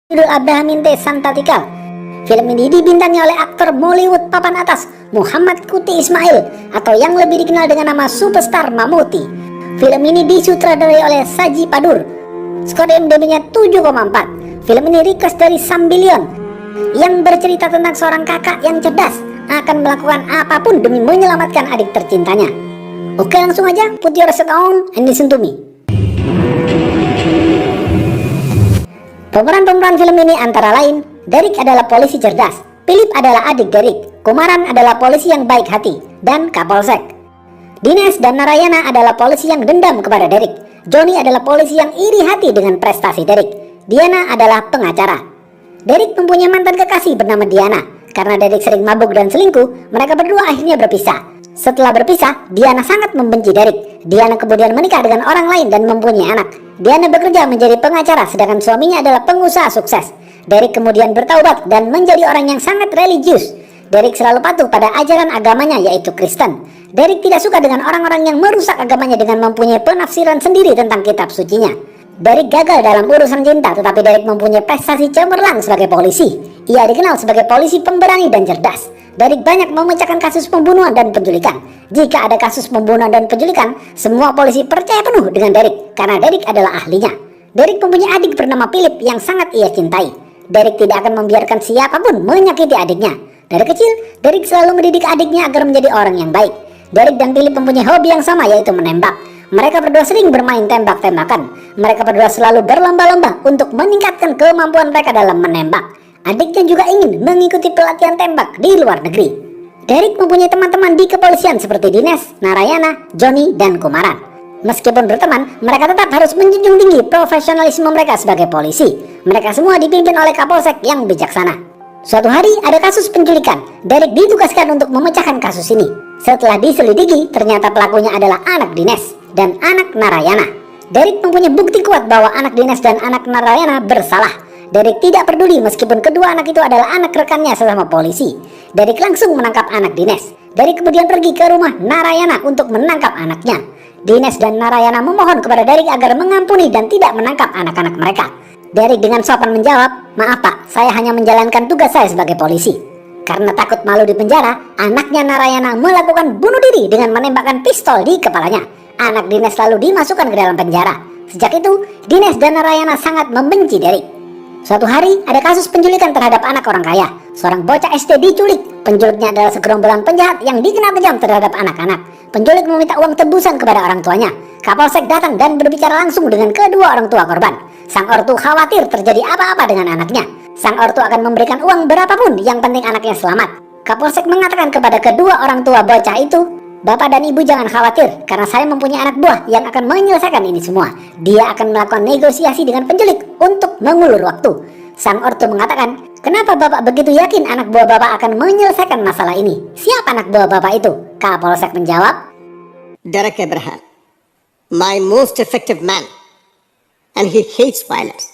Judul Abrahaminte Santatikal. Film ini dibintangi oleh aktor Mollywood papan atas Muhammad Kuti Ismail atau yang lebih dikenal dengan nama Superstar Mammootty. Film ini disutradarai oleh Saji Padur. Skor IMDb-nya 7,4. Film ini request dari Sambilion yang bercerita tentang seorang kakak yang cerdas akan melakukan apapun demi menyelamatkan adik tercintanya. Oke, langsung aja put your set on and listen to me. Pemeran-pemeran film ini antara lain, Derek adalah polisi cerdas, Philip adalah adik Derek, Kumaran adalah polisi yang baik hati, dan Kapolsek. Dinesh dan Narayana adalah polisi yang dendam kepada Derek. Johnny adalah polisi yang iri hati dengan prestasi Derek. Diana adalah pengacara. Derek mempunyai mantan kekasih bernama Diana. Karena Derek sering mabuk dan selingkuh, mereka berdua akhirnya berpisah. Setelah berpisah, Diana sangat membenci Derek. Diana kemudian menikah dengan orang lain dan mempunyai anak. Diana bekerja menjadi pengacara sedangkan suaminya adalah pengusaha sukses. Derek kemudian bertaubat dan menjadi orang yang sangat religius. Derek selalu patuh pada ajaran agamanya yaitu Kristen. Derek tidak suka dengan orang-orang yang merusak agamanya dengan mempunyai penafsiran sendiri tentang kitab sucinya. Derek gagal dalam urusan cinta, tetapi Derek mempunyai prestasi cemerlang sebagai polisi. Ia dikenal sebagai polisi pemberani dan cerdas. Derek banyak memecahkan kasus pembunuhan dan penculikan. Jika ada kasus pembunuhan dan penculikan, semua polisi percaya penuh dengan Derek karena Derek adalah ahlinya. Derek mempunyai adik bernama Philip yang sangat ia cintai. Derek tidak akan membiarkan siapapun menyakiti adiknya. Dari kecil, Derek selalu mendidik adiknya agar menjadi orang yang baik. Derek dan Philip mempunyai hobi yang sama yaitu menembak. Mereka berdua sering bermain tembak-tembakan. Mereka berdua selalu berlomba-lomba untuk meningkatkan kemampuan mereka dalam menembak. Adiknya juga ingin mengikuti pelatihan tembak di luar negeri. Derek mempunyai teman-teman di kepolisian seperti Dinesh, Narayana, Johnny, dan Kumaran. Meskipun berteman, mereka tetap harus menjunjung tinggi profesionalisme mereka sebagai polisi. Mereka semua dipimpin oleh Kapolsek yang bijaksana. Suatu hari ada kasus penculikan. Derek ditugaskan untuk memecahkan kasus ini. Setelah diselidiki, ternyata pelakunya adalah anak Dinesh dan anak Narayana. Derek mempunyai bukti kuat bahwa anak Dinesh dan anak Narayana bersalah. Derek tidak peduli meskipun kedua anak itu adalah anak rekannya sesama polisi. Derek langsung menangkap anak Dinesh. Derek kemudian pergi ke rumah Narayana untuk menangkap anaknya. Dinesh dan Narayana memohon kepada Derek agar mengampuni dan tidak menangkap anak-anak mereka. Derek dengan sopan menjawab, "Maaf Pak, saya hanya menjalankan tugas saya sebagai polisi." Karena takut malu di penjara, anaknya Narayana melakukan bunuh diri dengan menembakkan pistol di kepalanya. Anak Dinesh lalu dimasukkan ke dalam penjara. Sejak itu, Dinesh dan Narayana sangat membenci Derek. Suatu hari, ada kasus penculikan terhadap anak orang kaya. Seorang bocah SD diculik. Penculiknya adalah segerombolan penjahat yang dikenal kejam terhadap anak-anak. Penculik meminta uang tebusan kepada orang tuanya. Kapolsek datang dan berbicara langsung dengan kedua orang tua korban. Sang ortu khawatir terjadi apa-apa dengan anaknya. Sang ortu akan memberikan uang berapapun, yang penting anaknya selamat. Kapolsek mengatakan kepada kedua orang tua bocah itu, "Bapak dan ibu jangan khawatir, karena saya mempunyai anak buah yang akan menyelesaikan ini semua. Dia akan melakukan negosiasi dengan penculik untuk mengulur waktu." Sang ortu mengatakan, "Kenapa bapak begitu yakin anak buah bapak akan menyelesaikan masalah ini? Siapa anak buah bapak itu?" Kapolsek menjawab, Derek Abraham, my most effective man, and he hates violence.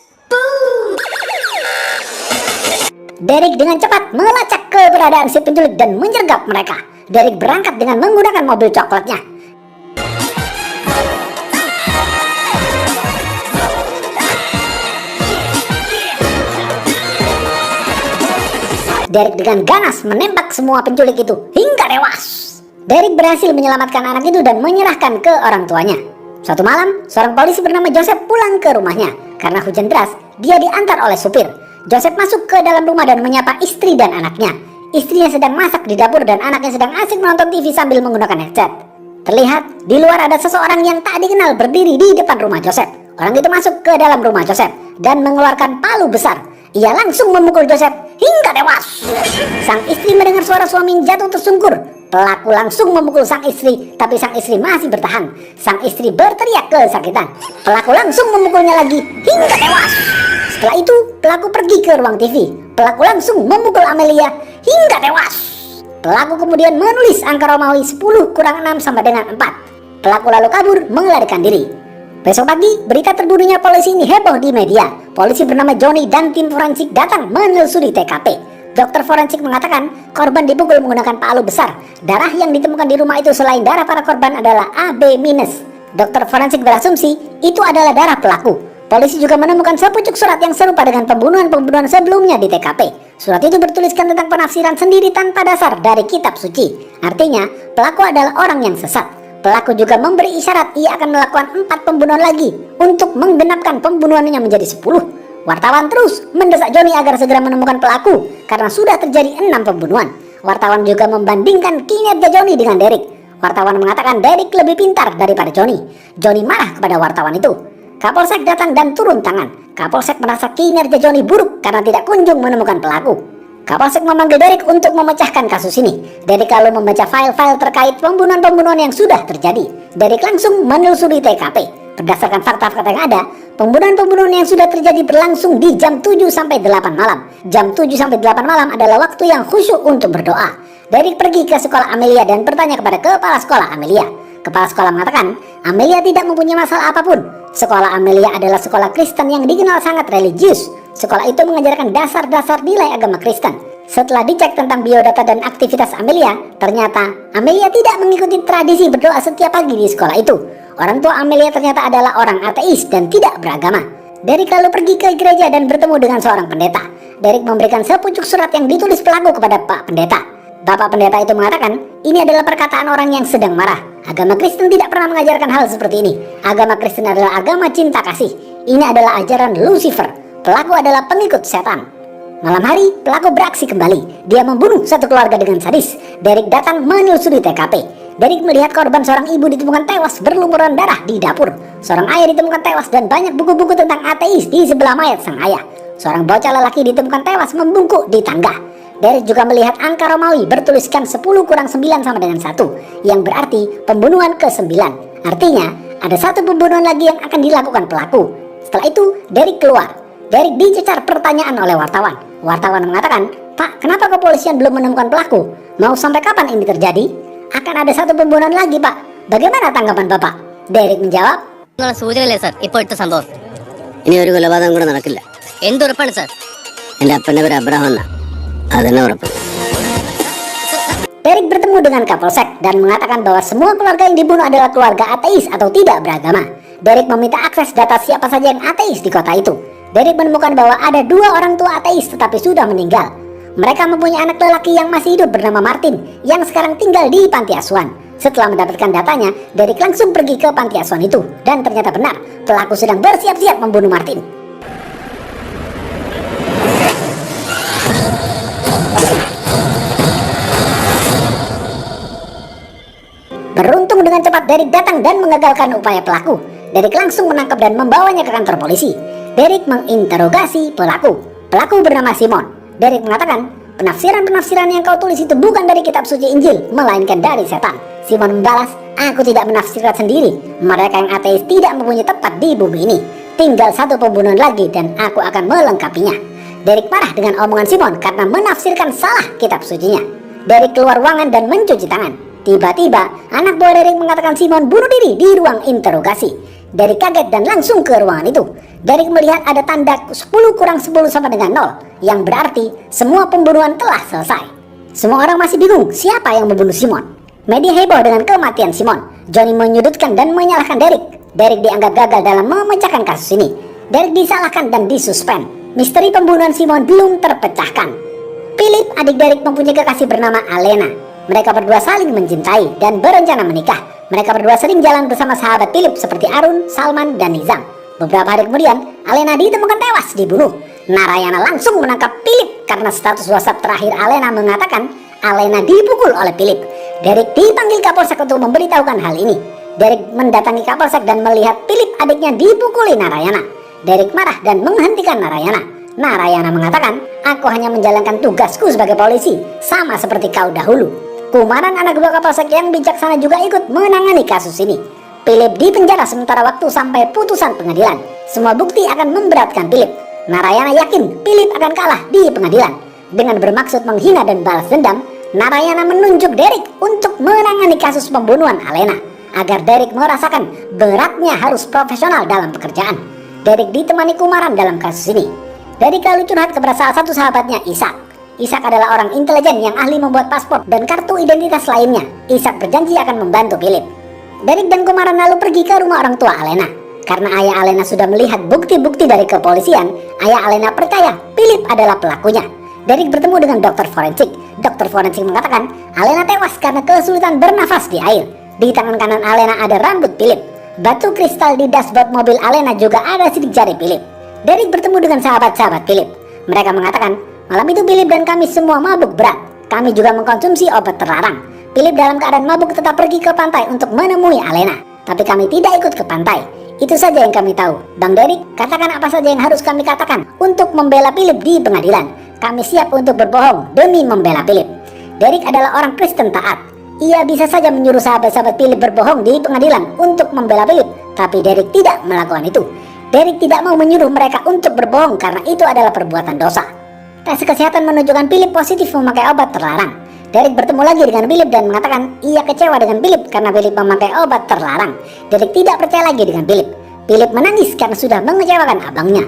Derek dengan cepat melacak keberadaan si penculik dan menyergap mereka. Derek berangkat dengan menggunakan mobil coklatnya. Derek dengan ganas menembak semua penculik itu hingga tewas. Derek berhasil menyelamatkan anak itu dan menyerahkan ke orang tuanya. Suatu malam, seorang polisi bernama Joseph pulang ke rumahnya. Karena hujan deras, dia diantar oleh supir. Joseph masuk ke dalam rumah dan menyapa istri dan anaknya. Istrinya sedang masak di dapur dan anaknya sedang asik menonton TV sambil menggunakan headset. Terlihat di luar ada seseorang yang tak dikenal berdiri di depan rumah Joseph. Orang itu masuk ke dalam rumah Joseph dan mengeluarkan palu besar. Ia langsung memukul Joseph hingga tewas. Sang istri mendengar suara suami jatuh tersungkur. Pelaku langsung memukul sang istri, tapi sang istri masih bertahan. Sang istri berteriak kesakitan. Pelaku langsung memukulnya lagi hingga tewas. Setelah itu, pelaku pergi ke ruang TV. Pelaku langsung memukul Amelia hingga tewas. Pelaku kemudian menulis angka Romawi 10 kurang 6 sama dengan 4. Pelaku lalu kabur melarikan diri. Besok pagi, berita terbunuhnya polisi ini heboh di media. Polisi bernama Johnny dan tim forensik datang menelusuri TKP. Dokter forensik mengatakan korban dipukul menggunakan palu besar. Darah yang ditemukan di rumah itu selain darah para korban adalah AB-. Dokter forensik berasumsi itu adalah darah pelaku. Polisi juga menemukan sepucuk surat yang serupa dengan pembunuhan-pembunuhan sebelumnya di TKP. Surat itu bertuliskan tentang penafsiran sendiri tanpa dasar dari kitab suci. Artinya, pelaku adalah orang yang sesat. Pelaku juga memberi isyarat ia akan melakukan 4 pembunuhan lagi untuk menggenapkan pembunuhannya menjadi 10. Wartawan terus mendesak Johnny agar segera menemukan pelaku karena sudah terjadi 6 pembunuhan. Wartawan juga membandingkan kinerja Johnny dengan Derek. Wartawan mengatakan Derek lebih pintar daripada Johnny. Johnny marah kepada wartawan itu. Kapolsek datang dan turun tangan. Kapolsek merasa kinerja Johnny buruk karena tidak kunjung menemukan pelaku. Kapolsek memanggil Derek untuk memecahkan kasus ini. Derek lalu membaca file-file terkait pembunuhan-pembunuhan yang sudah terjadi. Derek langsung menelusuri TKP. Berdasarkan fakta-fakta yang ada, pembunuhan-pembunuhan yang sudah terjadi berlangsung di jam 7 sampai 8 malam. Jam 7 sampai 8 malam adalah waktu yang khusyuk untuk berdoa. Derek pergi ke sekolah Amelia dan bertanya kepada kepala sekolah Amelia. Kepala sekolah mengatakan, Amelia tidak mempunyai masalah apapun. Sekolah Amelia adalah sekolah Kristen yang dikenal sangat religius. Sekolah itu mengajarkan dasar-dasar nilai agama Kristen. Setelah dicek tentang biodata dan aktivitas Amelia, ternyata Amelia tidak mengikuti tradisi berdoa setiap pagi di sekolah itu. Orang tua Amelia ternyata adalah orang ateis dan tidak beragama. Derek lalu pergi ke gereja dan bertemu dengan seorang pendeta. Derek memberikan sepucuk surat yang ditulis pelaku kepada Pak Pendeta. Bapak pendeta itu mengatakan, ini adalah perkataan orang yang sedang marah. Agama Kristen tidak pernah mengajarkan hal seperti ini. Agama Kristen adalah agama cinta kasih. Ini adalah ajaran Lucifer. Pelaku adalah pengikut setan. Malam hari, pelaku beraksi kembali. Dia membunuh satu keluarga dengan sadis. Derek datang menelusuri TKP. Derek melihat korban seorang ibu ditemukan tewas berlumuran darah di dapur. Seorang ayah ditemukan tewas dan banyak buku-buku tentang ateis di sebelah mayat sang ayah. Seorang bocah lelaki ditemukan tewas membungkuk di tangga. Derek juga melihat angka Romawi bertuliskan 10 kurang 9 sama dengan 1, yang berarti pembunuhan ke-9. Artinya, ada satu pembunuhan lagi yang akan dilakukan pelaku. Setelah itu, Derek keluar. Derek dicecar pertanyaan oleh wartawan. Wartawan mengatakan, Pak, kenapa kepolisian belum menemukan pelaku? Mau sampai kapan ini terjadi? Akan ada satu pembunuhan lagi, Pak. Bagaimana tanggapan Bapak? Derek menjawab, സൂചനയില്ലേ സാർ ഇപ്പോഴത്തെ സംഭവം ഇനി ഒരു കൊലപാതകം കൂടെ നടക്കില്ല. എന്തുറപ്പാണ് സാർ? എന്റെ അപ്പന്റെ പേര് അബ്രഹാം എന്നാ. അതെന്നെ ഉറപ്പ്. Derek bertemu dengan Kapolsek dan mengatakan bahwa semua keluarga yang dibunuh adalah keluarga ateis atau tidak beragama. Derek meminta akses data siapa saja yang ateis di kota itu. Derek menemukan bahwa ada 2 orang tua ateis tetapi sudah meninggal. Mereka mempunyai anak lelaki yang masih hidup bernama Martin yang sekarang tinggal di panti asuhan. Setelah mendapatkan datanya, Derek langsung pergi ke panti asuhan itu dan ternyata benar, pelaku sedang bersiap-siap membunuh Martin. Beruntung dengan cepat Derek datang dan mengagalkan upaya pelaku. Derek langsung menangkap dan membawanya ke kantor polisi. Derek menginterogasi pelaku. Pelaku bernama Simon. Derek mengatakan, penafsiran-penafsiran yang kau tulis itu bukan dari kitab suci Injil, melainkan dari setan. Simon membalas, aku tidak menafsirkan sendiri. Mereka yang ateis tidak mempunyai tempat di bumi ini. Tinggal satu pembunuhan lagi dan aku akan melengkapinya. Derek marah dengan omongan Simon karena menafsirkan salah kitab sucinya. Derek keluar ruangan dan mencuci tangan. Tiba-tiba, anak buah Derek mengatakan Simon bunuh diri di ruang interogasi. Derek kaget dan langsung ke ruangan itu. Derek melihat ada tanda 10 kurang 10 sama dengan 0, yang berarti semua pembunuhan telah selesai. Semua orang masih bingung siapa yang membunuh Simon. Media heboh dengan kematian Simon. Johnny menyudutkan dan menyalahkan Derek. Derek dianggap gagal dalam memecahkan kasus ini. Derek disalahkan dan disuspend. Misteri pembunuhan Simon belum terpecahkan. Philip, adik Derek, mempunyai kekasih bernama Alena. Mereka berdua saling mencintai dan berencana menikah. Mereka berdua sering jalan bersama sahabat Philip seperti Arun, Salman, dan Nizam. Beberapa hari kemudian, Alena ditemukan tewas dibunuh. Narayana langsung menangkap Philip karena status WhatsApp terakhir Alena mengatakan Alena dipukul oleh Philip. Derek dipanggil Kapolsek untuk memberitahukan hal ini. Derek mendatangi Kapolsek dan melihat Philip adiknya dipukuli Narayana. Derek marah dan menghentikan Narayana. Narayana mengatakan, aku hanya menjalankan tugasku sebagai polisi, sama seperti kau dahulu. Kumaran anak buah Kapolsek yang bijaksana juga ikut menangani kasus ini. Philip dipenjara sementara waktu sampai putusan pengadilan. Semua bukti akan memberatkan Philip. Narayana yakin Philip akan kalah di pengadilan. Dengan bermaksud menghina dan balas dendam, Narayana menunjuk Derek untuk menangani kasus pembunuhan Alena, agar Derek merasakan beratnya harus profesional dalam pekerjaan. Derek ditemani Kumaran dalam kasus ini. Derek lalu curhat kepada salah satu sahabatnya, Ishak. Ishak adalah orang intelijen yang ahli membuat paspor dan kartu identitas lainnya. Ishak berjanji akan membantu Philip. Derek dan Kumaran lalu pergi ke rumah orang tua Alena. Karena ayah Alena sudah melihat bukti-bukti dari kepolisian, ayah Alena percaya Philip adalah pelakunya. Derek bertemu dengan dokter forensik. Dokter forensik mengatakan Alena tewas karena kesulitan bernafas di air. Di tangan kanan Alena ada rambut Philip. Batu kristal di dashboard mobil Alena juga ada sidik jari Philip. Derek bertemu dengan sahabat-sahabat Philip. Mereka mengatakan, malam itu Philip dan kami semua mabuk berat. Kami juga mengkonsumsi obat terlarang. Philip dalam keadaan mabuk tetap pergi ke pantai untuk menemui Alena. Tapi kami tidak ikut ke pantai. Itu saja yang kami tahu. Bang Derek, katakan apa saja yang harus kami katakan untuk membela Philip di pengadilan. Kami siap untuk berbohong demi membela Philip. Derek adalah orang Kristen taat. Ia bisa saja menyuruh sahabat-sahabat Philip berbohong di pengadilan untuk membela Philip. Tapi Derek tidak melakukan itu. Derek tidak mau menyuruh mereka untuk berbohong karena itu adalah perbuatan dosa. Tes kesehatan menunjukkan Philip positif memakai obat terlarang. Derek bertemu lagi dengan Philip dan mengatakan ia kecewa dengan Philip karena Philip memakai obat terlarang. Derek tidak percaya lagi dengan Philip. Philip menangis karena sudah mengecewakan abangnya.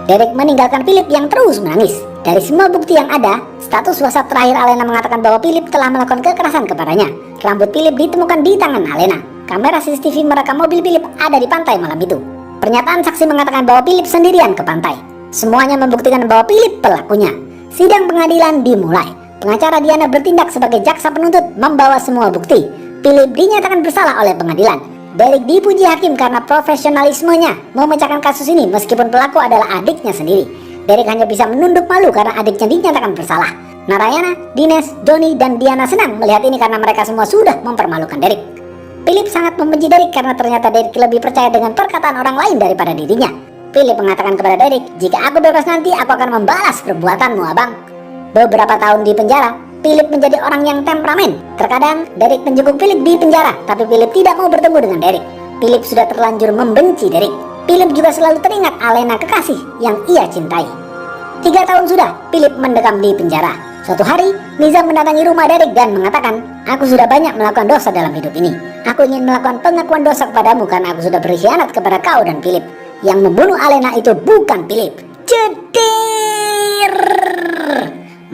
Derek meninggalkan Philip yang terus menangis. Dari semua bukti yang ada, status WhatsApp terakhir Alena mengatakan bahwa Philip telah melakukan kekerasan kepadanya. Rambut Philip ditemukan di tangan Alena. Kamera CCTV merekam mobil Philip ada di pantai malam itu. Pernyataan saksi mengatakan bahwa Philip sendirian ke pantai. Semuanya membuktikan bahwa Philip pelakunya. Sidang pengadilan dimulai. Pengacara Diana bertindak sebagai jaksa penuntut membawa semua bukti. Philip dinyatakan bersalah oleh pengadilan. Derek dipuji hakim karena profesionalismenya memecahkan kasus ini meskipun pelaku adalah adiknya sendiri. Derek hanya bisa menunduk malu karena adiknya dinyatakan bersalah. Narayana, Dinesh, Johnny, dan Diana senang melihat ini karena mereka semua sudah mempermalukan Derek. Philip sangat membenci Derek karena ternyata Derek lebih percaya dengan perkataan orang lain daripada dirinya. Philip mengatakan kepada Derek, jika aku bebas nanti aku akan membalas perbuatanmu abang. Beberapa tahun di penjara, Philip menjadi orang yang temperamen. Terkadang Derek menjenguk Philip di penjara, tapi Philip tidak mau bertemu dengan Derek. Philip sudah terlanjur membenci Derek. Philip juga selalu teringat Alena kekasih yang ia cintai. 3 tahun sudah Philip mendekam di penjara. Suatu hari, Nizam mendatangi rumah Derek dan mengatakan, aku sudah banyak melakukan dosa dalam hidup ini. Aku ingin melakukan pengakuan dosa kepadamu karena aku sudah berkhianat kepada kau dan Philip. Yang membunuh Alena itu bukan Philip. Cedir.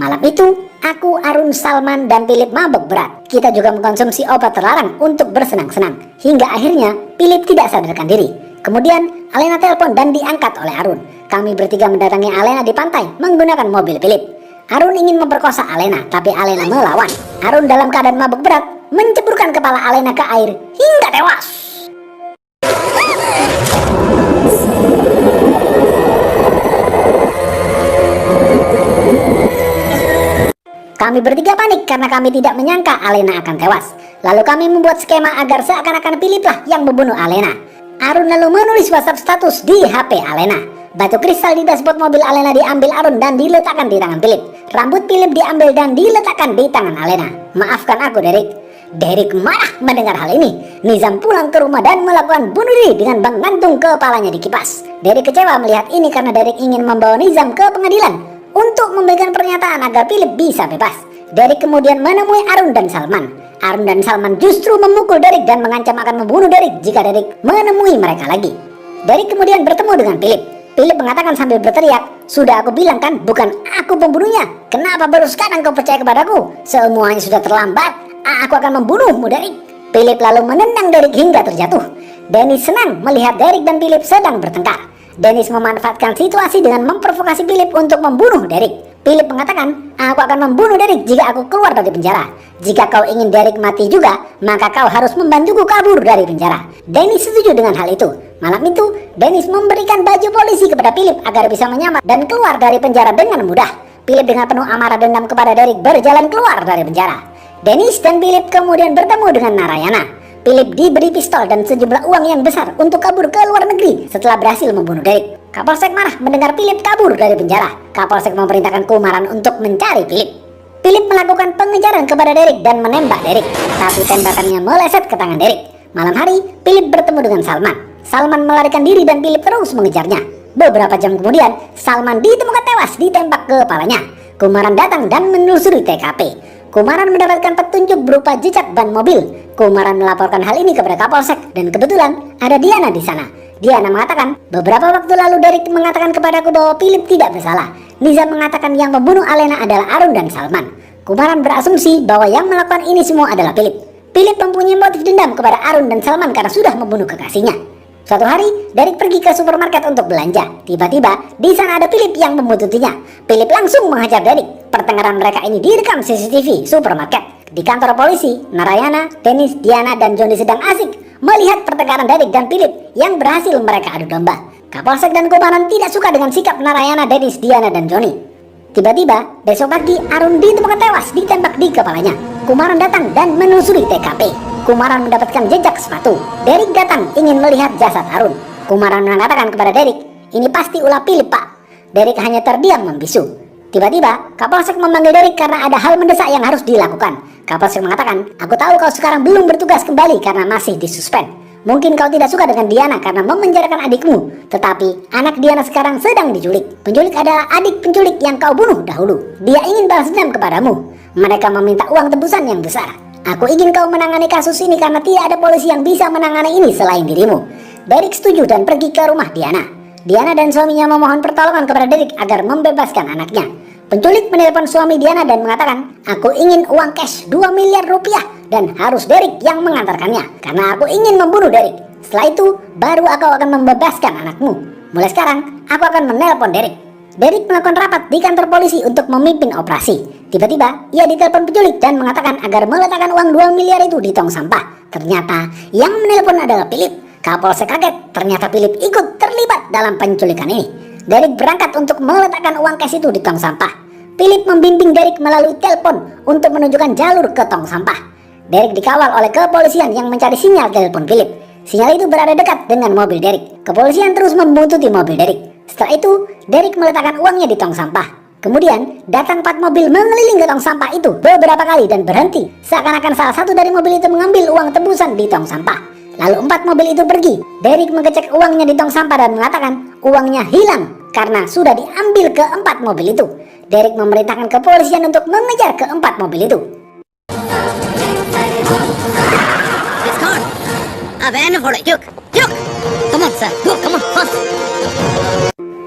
Malam itu, aku, Arun, Salman, dan Philip mabuk berat. Kita juga mengkonsumsi obat terlarang untuk bersenang-senang. Hingga akhirnya, Philip tidak sadarkan diri. Kemudian, Alena telepon dan diangkat oleh Arun. Kami bertiga mendatangi Alena di pantai menggunakan mobil Philip. Arun ingin memperkosa Alena, tapi Alena melawan. Arun dalam keadaan mabuk berat, menceburkan kepala Alena ke air hingga tewas. Kami bertiga panik karena kami tidak menyangka Alena akan tewas. Lalu kami membuat skema agar seakan-akan Philip lah yang membunuh Alena. Arun lalu menulis WhatsApp status di HP Alena. Batu kristal di dashboard mobil Alena diambil Arun dan diletakkan di tangan Philip. Rambut Philip diambil dan diletakkan di tangan Alena. Maafkan aku, Derek. Derek marah mendengar hal ini. Nizam pulang ke rumah dan melakukan bunuh diri dengan menggantung kepalanya di kipas. Derek kecewa melihat ini karena Derek ingin membawa Nizam ke pengadilan untuk memberikan pernyataan agar Philip bisa bebas. Derek kemudian menemui Arun dan Salman. Arun dan Salman justru memukul Derek dan mengancam akan membunuh Derek jika Derek menemui mereka lagi. Derek kemudian bertemu dengan Philip. Philip mengatakan sambil berteriak, sudah aku bilang kan, bukan aku pembunuhnya. Kenapa baru sekarang kau percaya kepadaku? Semuanya sudah terlambat. Aku akan membunuhmu, Derek. Philip lalu menendang Derek hingga terjatuh. Dennis senang melihat Derek dan Philip sedang bertengkar. Dennis memanfaatkan situasi dengan memprovokasi Philip untuk membunuh Derek. Philip mengatakan, aku akan membunuh Derek jika aku keluar dari penjara. Jika kau ingin Derek mati juga, maka kau harus membantuku kabur dari penjara. Dennis setuju dengan hal itu. Malam itu, Dennis memberikan baju polisi kepada Philip agar bisa menyamar dan keluar dari penjara dengan mudah. Philip dengan penuh amarah dendam kepada Derek berjalan keluar dari penjara. Dennis dan Philip kemudian bertemu dengan Narayana. Philip diberi pistol dan sejumlah uang yang besar untuk kabur ke luar negeri setelah berhasil membunuh Derek. Kapolsek marah mendengar Philip kabur dari penjara. Kapolsek memerintahkan Kumaran untuk mencari Philip. Philip melakukan pengejaran kepada Derek dan menembak Derek, tapi tembakannya meleset ke tangan Derek. Malam hari, Philip bertemu dengan Salman. Salman melarikan diri dan Philip terus mengejarnya. Beberapa jam kemudian, Salman ditemukan tewas ditembak kepalanya. Kumaran datang dan menelusuri TKP. Kumaran mendapatkan petunjuk berupa jejak ban mobil. Kumaran melaporkan hal ini kepada Kapolsek dan kebetulan ada Diana di sana. Diana mengatakan, beberapa waktu lalu Derek mengatakan kepadaku bahwa Philip tidak bersalah. Nizam mengatakan yang membunuh Alena adalah Arun dan Salman. Kumaran berasumsi bahwa yang melakukan ini semua adalah Philip. Philip mempunyai motif dendam kepada Arun dan Salman karena sudah membunuh kekasihnya. Suatu hari, Derek pergi ke supermarket untuk belanja. Tiba-tiba, di sana ada Philip yang membuntutinya. Philip langsung menghajar Derek. Pertengkaran mereka ini direkam CCTV supermarket. Di kantor polisi, Narayana, Dennis, Diana, dan Johnny sedang asik melihat pertengkaran Derek dan Philip yang berhasil mereka adu domba. Kapolsek dan Kumaran tidak suka dengan sikap Narayana, Dennis, Diana, dan Johnny. Tiba-tiba, besok pagi Arun ditemukan tewas ditembak di kepalanya. Kumaran datang dan menelusuri TKP. Kumaran mendapatkan jejak sepatu. Derek datang ingin melihat jasad Arun. Kumaran mengatakan kepada Derek, ini pasti ulah Philip, Pak. Derek hanya terdiam membisu. Tiba-tiba, Kapolsek memanggil Derek karena ada hal mendesak yang harus dilakukan. Kapolsek mengatakan, aku tahu kau sekarang belum bertugas kembali karena masih disuspend. Mungkin kau tidak suka dengan Diana karena memenjarakan adikmu. Tetapi, anak Diana sekarang sedang diculik. Penculik adalah adik penculik yang kau bunuh dahulu. Dia ingin balas dendam kepadamu. Mereka meminta uang tebusan yang besar. Aku ingin kau menangani kasus ini karena tidak ada polisi yang bisa menangani ini selain dirimu. Derek setuju dan pergi ke rumah Diana. Diana dan suaminya memohon pertolongan kepada Derek agar membebaskan anaknya. Penculik menelpon suami Diana dan mengatakan, aku ingin uang cash 2 miliar rupiah dan harus Derek yang mengantarkannya karena aku ingin membunuh Derek. Setelah itu, baru aku akan membebaskan anakmu. Mulai sekarang, aku akan menelpon Derek. Derek melakukan rapat di kantor polisi untuk memimpin operasi. Tiba-tiba, ia ditelepon penculik dan mengatakan agar meletakkan uang 2 miliar itu di tong sampah. Ternyata, yang menelpon adalah Philip. Kapolsek kaget, ternyata Philip ikut terlibat dalam penculikan ini. Derek berangkat untuk meletakkan uang cash itu di tong sampah. Philip membimbing Derek melalui telepon untuk menunjukkan jalur ke tong sampah. Derek dikawal oleh kepolisian yang mencari sinyal telepon Philip. Sinyal itu berada dekat dengan mobil Derek. Kepolisian terus membuntuti mobil Derek. Setelah itu, Derek meletakkan uangnya di tong sampah. Kemudian, datang 4 mobil mengelilingi ke tong sampah itu beberapa kali dan berhenti. Seakan-akan salah satu dari mobil itu mengambil uang tebusan di tong sampah. Lalu 4 mobil itu pergi. Derek mengecek uangnya di tong sampah dan mengatakan uangnya hilang karena sudah diambil ke 4 mobil itu. Derek memerintahkan kepolisian untuk mengejar ke 4 mobil itu. This car. Abandon for it. Yuk. Come on, sir. Go, come on, fast.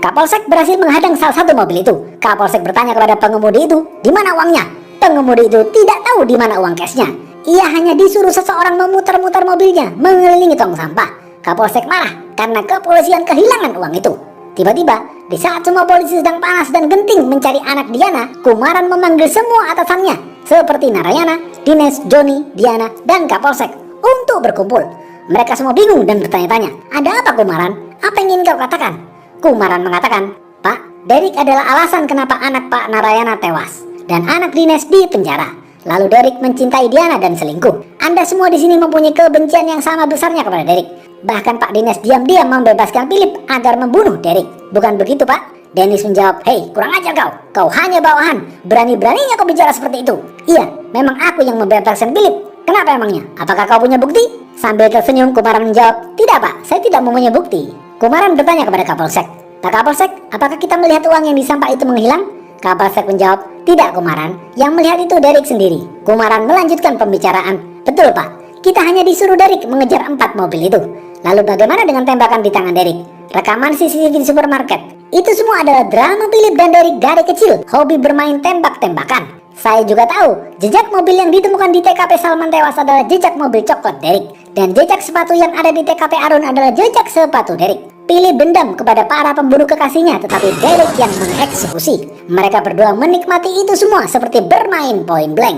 Kapolsek berhasil menghadang salah satu mobil itu. Kapolsek bertanya kepada pengemudi itu, di mana uangnya? Pengemudi itu tidak tahu di mana uang cashnya. Ia hanya disuruh seseorang memutar-mutar mobilnya mengelilingi tong sampah. Kapolsek marah karena kepolisian kehilangan uang itu. Tiba-tiba, di saat semua polisi sedang panas dan genting mencari anak Diana, Kumaran memanggil semua atasannya, seperti Narayana, Dinesh, Johnny, Diana, dan Kapolsek, untuk berkumpul. Mereka semua bingung dan bertanya-tanya, ada apa Kumaran? Apa yang ingin kau katakan? Kumaran mengatakan, Pak, Derek adalah alasan kenapa anak Pak Narayana tewas, dan anak Dinesh di penjara. Lalu Derek mencintai Diana dan selingkuh. Anda semua di sini mempunyai kebencian yang sama besarnya kepada Derek. Bahkan Pak Dinesh diam-diam membebaskan Philip agar membunuh Derek. Bukan begitu, Pak? Dennis menjawab, hei, kurang ajar kau. Kau hanya bawahan. Berani-beraninya kau bicara seperti itu. Iya, memang aku yang membebaskan Philip. Kenapa emangnya? Apakah kau punya bukti? Sambil tersenyum, Kumaran menjawab, tidak, Pak. Saya tidak mempunyai bukti. Kumaran bertanya kepada Kapolsek, Pak Kapolsek, apakah kita melihat uang yang di sampah itu menghilang? Kapolsek menjawab, tidak Kumaran. Yang melihat itu Derek sendiri. Kumaran melanjutkan pembicaraan. Betul, Pak. Kita hanya disuruh Derek mengejar 4 mobil itu. Lalu bagaimana dengan tembakan di tangan Derek? Rekaman CCTV di supermarket. Itu semua adalah drama Philip dan Derek dari kecil. Hobi bermain tembak-tembakan. Saya juga tahu, jejak mobil yang ditemukan di TKP Salman tewas adalah jejak mobil coklat Derek. Dan jejak sepatu yang ada di TKP Arun adalah jejak sepatu Derek. Philip dendam kepada para pembunuh kekasihnya, tetapi Derek yang mengeksekusi. Mereka berdua menikmati itu semua seperti bermain point blank.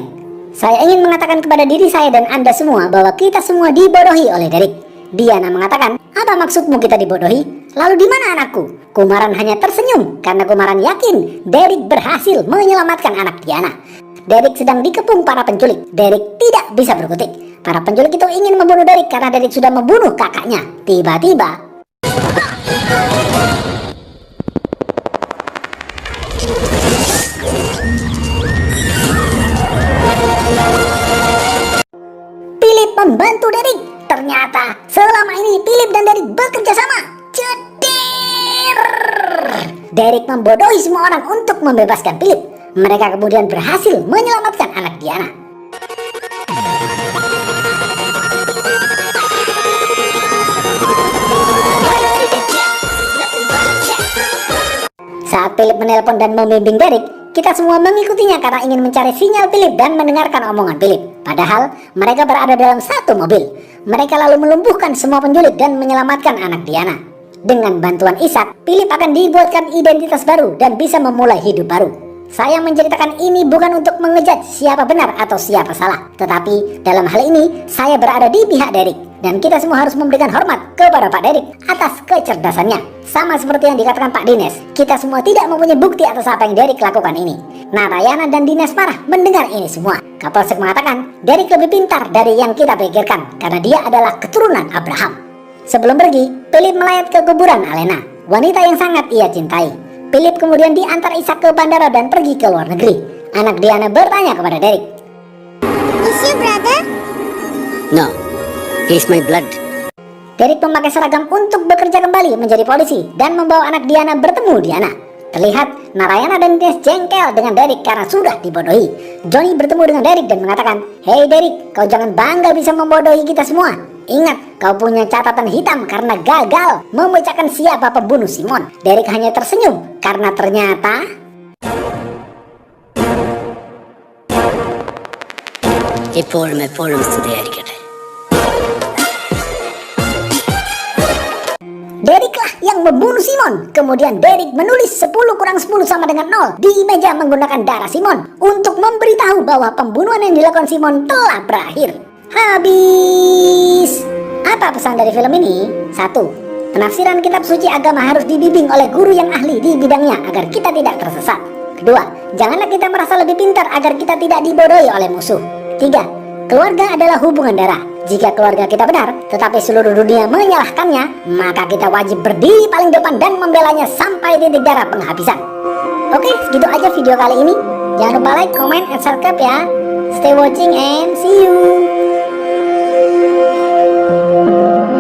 Saya ingin mengatakan kepada diri saya dan Anda semua bahwa kita semua dibodohi oleh Derek. Diana mengatakan, apa maksudmu kita dibodohi? Lalu di mana anakku? Kumaran hanya tersenyum karena Kumaran yakin Derek berhasil menyelamatkan anak Diana. Derek sedang dikepung para penculik. Derek tidak bisa berkutik. Para penculik itu ingin membunuh Derek karena Derek sudah membunuh kakaknya. Tiba-tiba, Philip membantu Derek. Ternyata selama ini Philip dan Derek bekerja sama. Cedir. Derek membodohi semua orang untuk membebaskan Philip. Mereka kemudian berhasil menyelamatkan anak Diana. Saat Philip menelpon dan membimbing Derek, kita semua mengikutinya karena ingin mencari sinyal Philip dan mendengarkan omongan Philip. Padahal mereka berada dalam satu mobil. Mereka lalu melumpuhkan semua penculik dan menyelamatkan anak Diana. Dengan bantuan Ishak, Philip akan dibuatkan identitas baru dan bisa memulai hidup baru. Saya menceritakan ini bukan untuk mengejat siapa benar atau siapa salah, tetapi dalam hal ini saya berada di pihak Derek, dan kita semua harus memberikan hormat kepada Pak Derek atas kecerdasannya. Sama seperti yang dikatakan Pak Dines, kita semua tidak mempunyai bukti atas apa yang Derek lakukan ini. Narayana dan Dines marah mendengar ini semua. Kapolsek mengatakan Derek lebih pintar dari yang kita pikirkan karena dia adalah keturunan Abraham. Sebelum pergi, Philip melayat ke kuburan Alena, wanita yang sangat ia cintai. Philip kemudian diantar Ishak ke bandara dan pergi ke luar negeri. Anak Diana bertanya kepada Derek, Is your brother? No, he's my blood. Derek memakai seragam untuk bekerja kembali menjadi polisi dan membawa anak Diana bertemu Diana. Terlihat Narayana dan Dines jengkel dengan Derek karena sudah dibodohi. Johnny bertemu dengan Derek dan mengatakan, "Hei Derek, kau jangan bangga bisa membodohi kita semua. Ingat, kau punya catatan hitam karena gagal memecahkan siapa pembunuh Simon." Derek hanya tersenyum karena ternyata എപ്പോഴും സ്തുതിയായിരിക്കട്ടെ. Derek lah yang membunuh Simon. Kemudian Derek menulis 10 kurang 10 sama dengan 0 di meja menggunakan darah Simon untuk memberitahu bahwa pembunuhan yang dilakukan Simon telah berakhir. Habis. Apa pesan dari film ini? 1. Penafsiran kitab suci agama harus dibimbing oleh guru yang ahli di bidangnya agar kita tidak tersesat. 2. Janganlah kita merasa lebih pintar agar kita tidak dibodohi oleh musuh. 3. Keluarga adalah hubungan darah. Jika keluarga kita benar, tetapi seluruh dunia menyalahkannya, maka kita wajib berdiri paling depan dan membelanya sampai titik darah penghabisan. Oke, segitu aja video kali ini. Jangan lupa like, comment, and subscribe ya. Stay watching and see you.